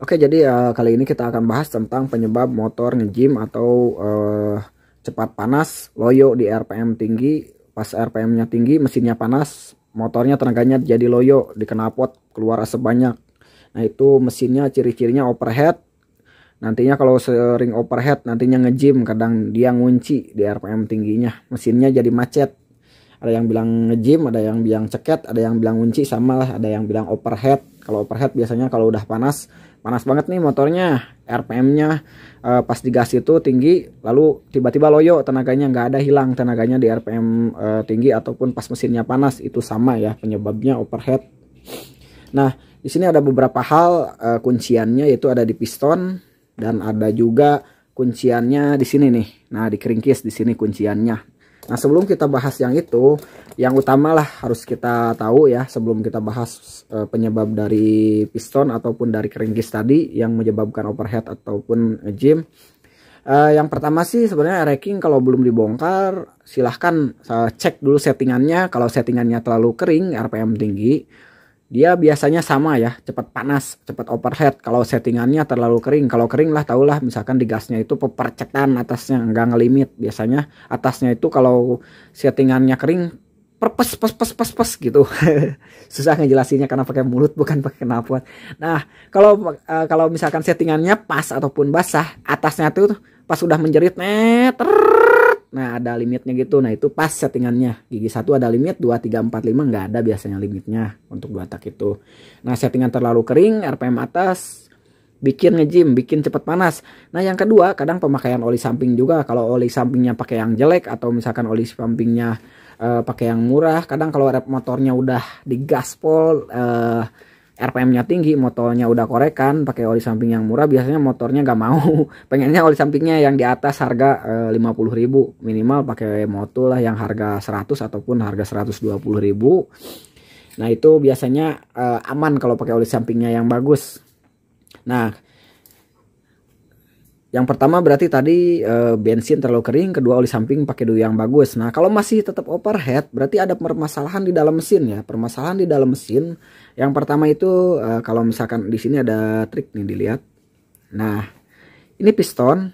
Oke, jadi kali ini kita akan bahas tentang penyebab motor ngejim atau cepat panas, loyo di RPM tinggi. Pas RPM-nya tinggi, mesinnya panas, motornya tenaganya jadi loyo, di knalpot keluar asap banyak. Nah, itu mesinnya ciri-cirinya overheat. Nantinya kalau sering overheat, nantinya ngejim, kadang dia ngunci di RPM tingginya, mesinnya jadi macet. Ada yang bilang ngejim, ada yang bilang ceket, ada yang bilang ngunci, sama lah, ada yang bilang overheat. Kalau overheat biasanya kalau udah panas banget nih motornya, RPM-nya pas digas itu tinggi, lalu tiba-tiba loyo, tenaganya nggak ada, hilang tenaganya di RPM tinggi ataupun pas mesinnya panas, itu sama ya penyebabnya overheat. Nah, di sini ada beberapa hal kunciannya, yaitu ada di piston dan ada juga kunciannya di sini nih. Nah, di keringkis di sini kunciannya. Nah, sebelum kita bahas yang itu, yang utama lah harus kita tahu ya, sebelum kita bahas penyebab dari piston ataupun dari keringkis tadi yang menyebabkan overheat ataupun ngejim. Yang pertama sih sebenarnya racking kalau belum dibongkar, silahkan cek dulu settingannya. Kalau settingannya terlalu kering, RPM tinggi, dia biasanya sama ya, cepat panas, cepat overheat. Kalau settingannya terlalu kering, kalau kering lah tahulah, misalkan di gasnya itu pepercetan atasnya, nggak ngelimit. Biasanya atasnya itu kalau settingannya kering, pes gitu. Susah ngejelasinnya karena pakai mulut bukan pakai knalpot. Nah, kalau misalkan settingannya pas ataupun basah, atasnya tuh pas udah menjerit meter. Nah, ada limitnya gitu. Nah, itu pas settingannya. Gigi 1 ada limit, 2, 3, 4, 5 nggak ada biasanya limitnya untuk 2 tak itu. Nah, settingan terlalu kering, RPM atas, bikin ngejim, bikin cepet panas. Nah, yang kedua, kadang pemakaian oli samping juga. Kalau oli sampingnya pakai yang jelek atau misalkan oli sampingnya pakai yang murah, kadang kalau rep motornya udah digaspol, RPM-nya tinggi, motornya udah korekan, pakai oli samping yang murah, biasanya motornya nggak mau. Pengennya oli sampingnya yang di atas harga 50.000, minimal pakai motor lah yang harga 100 ataupun harga 120.000. Nah, itu biasanya aman kalau pakai oli sampingnya yang bagus. Nah, yang pertama berarti tadi bensin terlalu kering, kedua oli samping pakai dulu yang bagus. Nah, kalau masih tetap overheat, berarti ada permasalahan di dalam mesin ya. Permasalahan di dalam mesin. Yang pertama itu kalau misalkan di sini ada trik nih, dilihat. Nah, ini piston.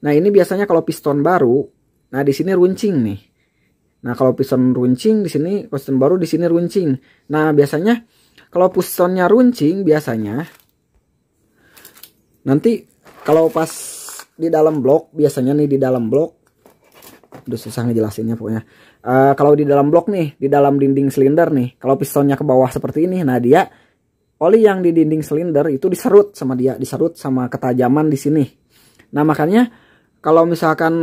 Nah, ini biasanya kalau piston baru, nah di sini runcing nih. Nah, kalau piston runcing di sini, piston baru di sini runcing. Nah, biasanya kalau pistonnya runcing biasanya nanti kalau pas di dalam blok, biasanya nih di dalam blok, udah susah ngejelasinnya pokoknya. Kalau di dalam blok nih, di dalam dinding silinder nih, kalau pistonnya ke bawah seperti ini, nah dia oli yang di dinding silinder itu diserut sama dia, diserut sama ketajaman di sini. Nah, makanya kalau misalkan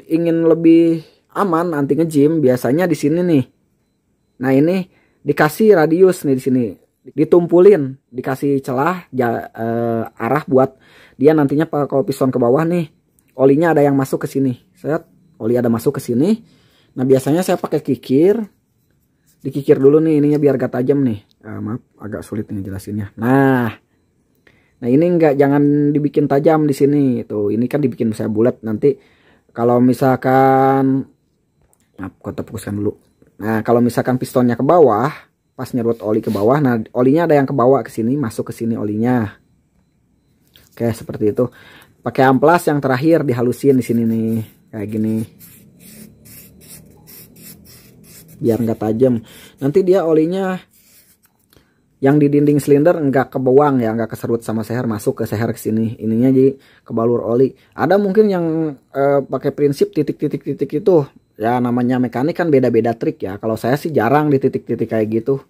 ingin lebih aman anti ngejim, biasanya di sini nih. Nah, ini dikasih radius nih di sini, ditumpulin, dikasih celah arah buat dia nantinya kalau piston ke bawah nih, olinya ada yang masuk ke sini. Set, oli ada masuk ke sini. Nah, biasanya saya pakai kikir. Dikikir dulu nih ininya biar gak tajam nih. Maaf, agak sulit nih jelasinnya. Nah ini jangan dibikin tajam di sini. Tuh, ini kan dibikin saya bulat. Nanti kalau misalkan, maaf, kota fokuskan dulu. Nah, kalau misalkan pistonnya ke bawah, pas nyerut oli ke bawah, nah olinya ada yang ke bawah ke sini, masuk ke sini olinya. Oke, seperti itu. Pakai amplas yang terakhir dihalusin di sini nih, kayak gini. Biar nggak tajam. Nanti dia olinya yang di dinding silinder nggak kebuang ya, nggak keserut sama seher, masuk ke seher ke sini. Ininya jadi kebalur oli. Ada mungkin yang pakai prinsip titik-titik itu. Ya, namanya mekanik kan beda-beda trik ya. Kalau saya sih jarang di titik-titik kayak gitu.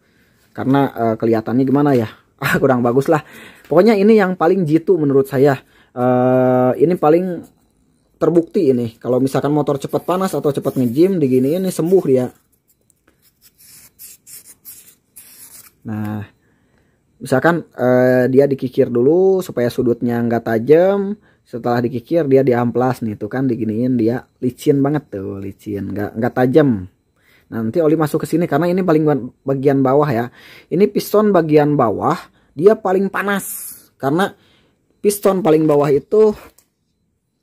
Karena kelihatannya gimana ya? Kurang bagus lah. Pokoknya ini yang paling jitu menurut saya. Ini paling terbukti ini. Kalau misalkan motor cepat panas atau cepat ngejim, diginiin ini sembuh dia. Nah, misalkan dia dikikir dulu supaya sudutnya nggak tajam. Setelah dikikir dia diamplas nih, tuh kan diginiin dia licin banget tuh, licin, nggak tajam. Nanti oli masuk ke sini karena ini paling bagian bawah ya. Ini piston bagian bawah dia paling panas karena piston paling bawah itu,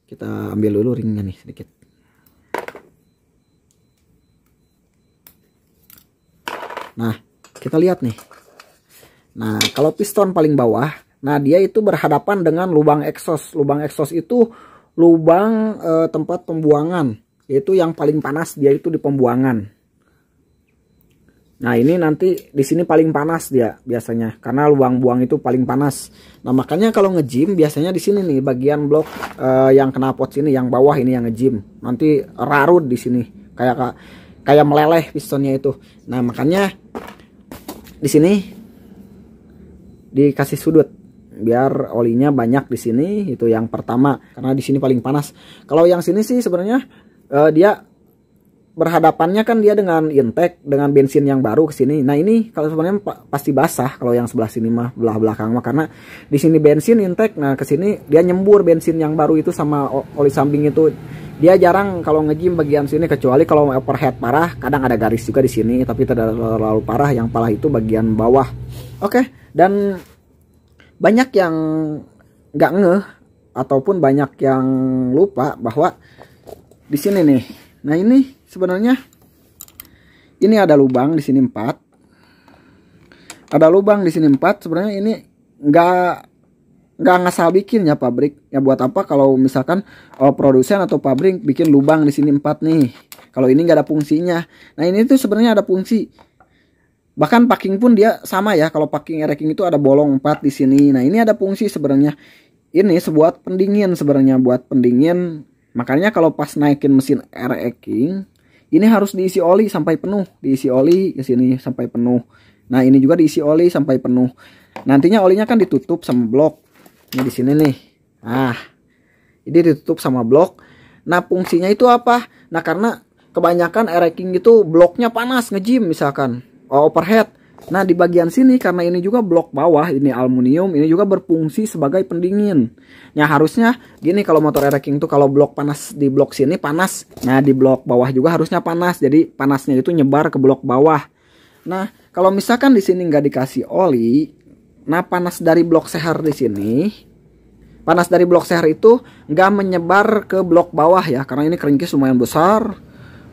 kita ambil dulu ringnya nih sedikit. Nah, kita lihat nih. Nah, kalau piston paling bawah, Nah, dia itu berhadapan dengan lubang exhaust. Lubang exhaust itu lubang tempat pembuangan, yaitu yang paling panas dia itu di pembuangan. Nah, ini nanti di sini paling panas dia biasanya karena lubang buang itu paling panas. Nah, makanya kalau nge-gym biasanya di sini nih bagian blok yang knalpot sini, yang bawah ini yang nge-gym. Nanti rarut di sini kayak meleleh pistonnya itu. Nah, makanya di sini dikasih sudut biar olinya banyak di sini, itu yang pertama karena di sini paling panas. Kalau yang sini sih sebenarnya dia berhadapannya kan dia dengan intake dengan bensin yang baru ke sini. Nah, ini kalau sebenarnya pasti basah kalau yang sebelah sini mah, belah belakang mah, karena di sini bensin intake. Nah, ke sini dia nyembur bensin yang baru itu sama oli samping itu. Dia jarang kalau nge-gym bagian sini, kecuali kalau overhead parah, kadang ada garis juga di sini, tapi tidak terlalu parah. Yang parah itu bagian bawah. Oke, dan banyak yang nggak ngeh ataupun banyak yang lupa bahwa di sini nih. Nah, ini sebenarnya ini ada lubang di sini 4. Ada lubang di sini 4. Sebenarnya ini nggak ngasal bikin ya pabrik. Ya buat apa kalau misalkan produsen atau pabrik bikin lubang di sini 4 nih. Kalau ini nggak ada fungsinya. Nah, ini tuh sebenarnya ada fungsi. Bahkan packing pun dia sama ya. Kalau packing racking itu ada bolong 4 di sini. Nah, ini ada fungsi sebenarnya. Ini sebuah pendingin sebenarnya, buat pendingin. Makanya kalau pas naikin mesin racking, ini harus diisi oli sampai penuh. Diisi oli ke sini sampai penuh. Nah, ini juga diisi oli sampai penuh. Nantinya olinya kan ditutup sama blok. Ini di sini nih. Nah, ini ditutup sama blok. Nah, fungsinya itu apa? Nah, karena kebanyakan racking itu bloknya panas nge-gym misalkan. Overhead. Nah, di bagian sini karena ini juga blok bawah, ini aluminium, ini juga berfungsi sebagai pendingin. Nah, harusnya gini kalau motor racking tuh, kalau blok panas di blok sini panas. Nah, di blok bawah juga harusnya panas. Jadi panasnya itu nyebar ke blok bawah. Nah, kalau misalkan di sini nggak dikasih oli, nah panas dari blok seher di sini, panas dari blok seher itu nggak menyebar ke blok bawah ya, karena ini keringkis lumayan besar.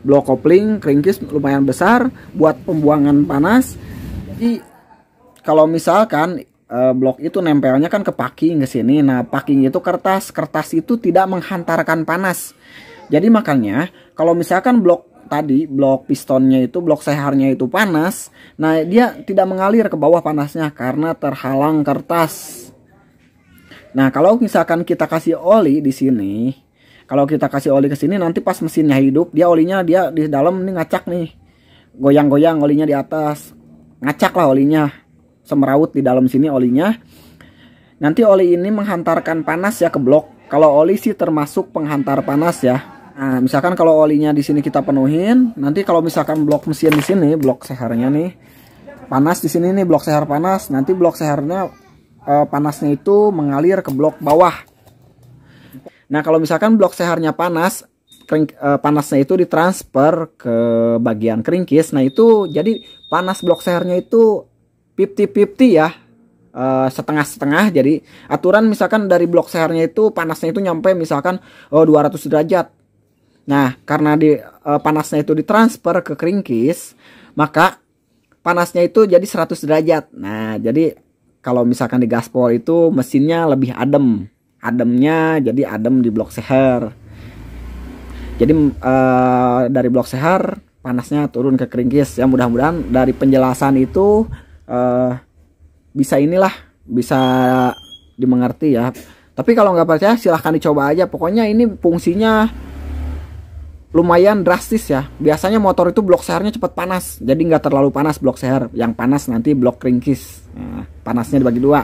Blok kopling keringkis lumayan besar buat pembuangan panas. Jadi kalau misalkan blok itu nempelnya kan ke packing ke sini. Nah, packing itu kertas itu tidak menghantarkan panas. Jadi makanya kalau misalkan blok tadi, blok pistonnya itu, blok seharnya itu panas, nah dia tidak mengalir ke bawah panasnya karena terhalang kertas. Nah, kalau misalkan kita kasih oli di sini, kalau kita kasih oli ke sini, nanti pas mesinnya hidup, dia olinya dia di dalam ini ngacak nih. Goyang-goyang olinya di atas. Ngacak lah olinya. Semeraut di dalam sini olinya. Nanti oli ini menghantarkan panas ya ke blok. Kalau oli sih termasuk penghantar panas ya. Nah, misalkan kalau olinya di sini kita penuhin, nanti kalau misalkan blok mesin di sini, blok sehernya nih panas di sini nih, blok seher panas, nanti blok sehernya panasnya itu mengalir ke blok bawah. Nah, kalau misalkan blok sehernya panas, panasnya itu ditransfer ke bagian keringkis. Nah, itu jadi panas blok sehernya itu 50-50 ya, setengah-setengah. Jadi aturan misalkan dari blok sehernya itu panasnya itu nyampe misalkan 200 derajat. Nah, karena panasnya itu ditransfer ke keringkis, maka panasnya itu jadi 100 derajat. Nah, jadi kalau misalkan di gaspol itu mesinnya lebih adem. Ademnya jadi adem di blok seher. Jadi dari blok seher panasnya turun ke keringkis. Ya, mudah-mudahan dari penjelasan itu bisa dimengerti ya. Tapi kalau nggak percaya silahkan dicoba aja. Pokoknya ini fungsinya lumayan drastis ya. Biasanya motor itu blok sehernya cepat panas. Jadi nggak terlalu panas blok seher. Yang panas nanti blok keringkis. Nah, panasnya dibagi dua.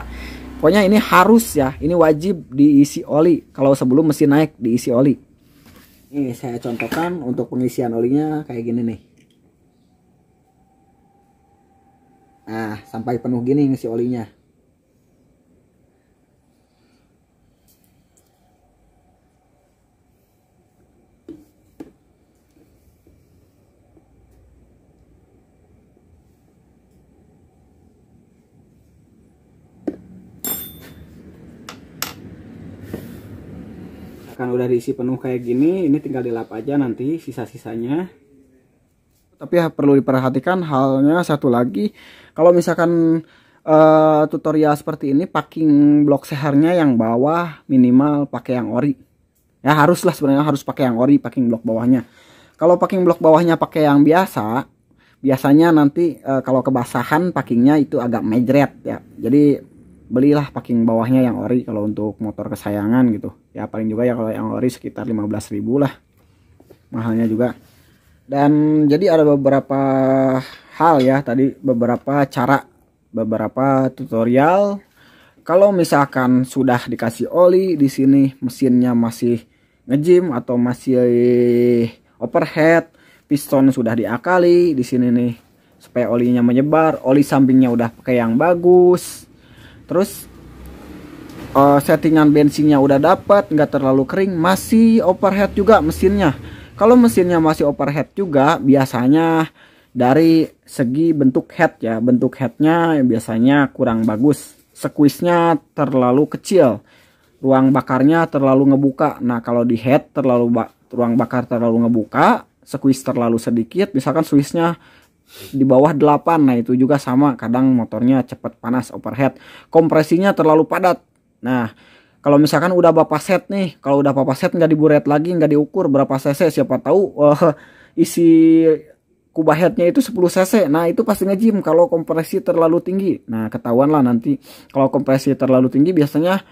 Pokoknya ini harus ya, ini wajib diisi oli. Kalau sebelum mesin naik diisi oli. Ini saya contohkan untuk pengisian olinya kayak gini nih. Nah, sampai penuh gini ngisi olinya. Kan udah diisi penuh kayak gini, ini tinggal dilap aja nanti sisa-sisanya. Tapi ya perlu diperhatikan halnya satu lagi, kalau misalkan tutorial seperti ini, packing blok sehernya yang bawah minimal pakai yang ori. Ya haruslah, sebenarnya harus pakai yang ori packing blok bawahnya. Kalau packing blok bawahnya pakai yang biasa, biasanya nanti kalau kebasahan packingnya itu agak mejret ya. Jadi belilah packing bawahnya yang ori kalau untuk motor kesayangan gitu. Ya paling juga ya kalau yang ori sekitar 15.000 lah. Mahalnya juga. Dan jadi ada beberapa hal ya tadi, beberapa cara, beberapa tutorial. Kalau misalkan sudah dikasih oli di sini, mesinnya masih ngejim atau masih overhead, piston sudah diakali di sini nih supaya olinya menyebar, oli sampingnya udah pakai yang bagus, terus settingan bensinnya udah dapat, nggak terlalu kering, masih overhead juga mesinnya. Kalau mesinnya masih overhead juga, biasanya dari segi bentuk head ya, bentuk headnya biasanya kurang bagus, squeeze-nya terlalu kecil, ruang bakarnya terlalu ngebuka. Nah kalau di head ruang bakar terlalu ngebuka, squeeze terlalu sedikit, misalkan switchnya di bawah 8, nah itu juga sama, kadang motornya cepat panas overhead. Kompresinya terlalu padat. Nah kalau misalkan udah bapak set nih, kalau udah bapak set nggak diburet lagi, nggak diukur berapa cc, siapa tahu isi kubah headnya itu 10 cc. Nah itu pasti ngejim kalau kompresi terlalu tinggi. Nah ketahuan lah nanti kalau kompresi terlalu tinggi, biasanya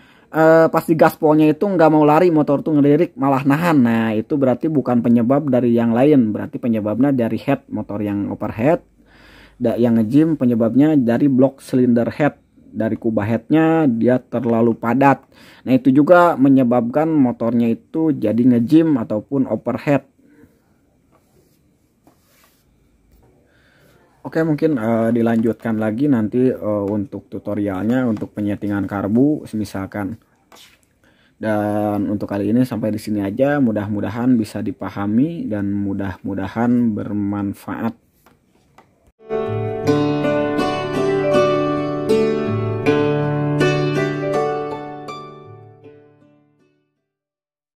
pasti gaspolnya itu nggak mau lari, motor tuh ngelirik malah nahan. Nah itu berarti bukan penyebab dari yang lain, berarti penyebabnya dari head motor yang overhead. Yang ngejim penyebabnya dari blok silinder head, dari kubah headnya dia terlalu padat. Nah itu juga menyebabkan motornya itu jadi ngejim ataupun overhead. Oke, mungkin dilanjutkan lagi nanti untuk tutorialnya untuk penyetingan karbu misalkan. Dan untuk kali ini sampai di sini aja, mudah-mudahan bisa dipahami dan mudah-mudahan bermanfaat.